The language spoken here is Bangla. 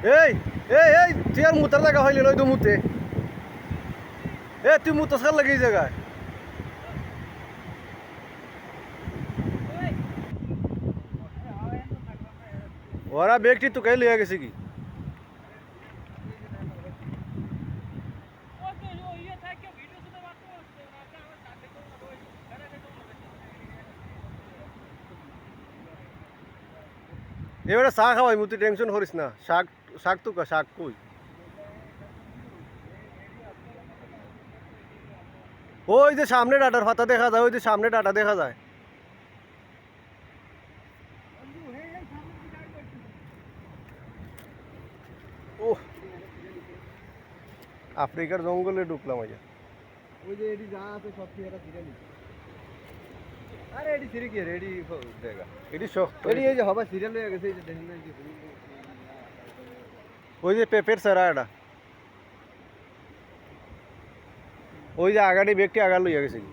এই এই এই তুই আর মুতার জায়গা হইলি নয় তো মুতে এ তুই মুতো সার লাগে এই জায়গায় ওরা ব্যক্তি তো কাই লিয়া গেছে কি এবারে চা খাওয়াই মুতি টেনশন করিস না শাক শাক তো শাক কই ওই যে সামনে ডাটার পাতা দেখা যায় ওই যে সামনে ডাটা দেখা যায় ও আফ্রিকার জঙ্গলে ঢুকলাম আজ ওই যে এডি যা আছে সব কি এটা সিরিয়ালি আরে এডি সিরি কি রেডি দেখা এটি শক্ত এডি এই যে হবা সিরিয়াল হয়ে গেছে এই যে দেখেন না এই যে ওই যে পেপের সারা এটা ওই যে আগাড়ি ব্যক্তি আগার লইয়া গেছে কি